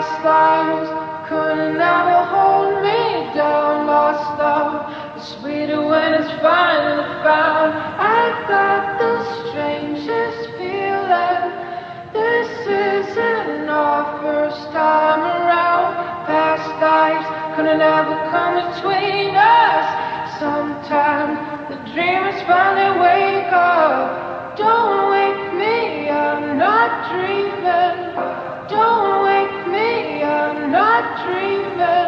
Past lives couldn't ever hold me down. Lost love is sweeter when it's finally found. I got the strangest feeling. This isn't our first time around. Past lives couldn't ever come between us. Sometimes the dreamers finally wake up. Don't wake me, I'm not dreaming. Don't wake me, I'm not dreaming.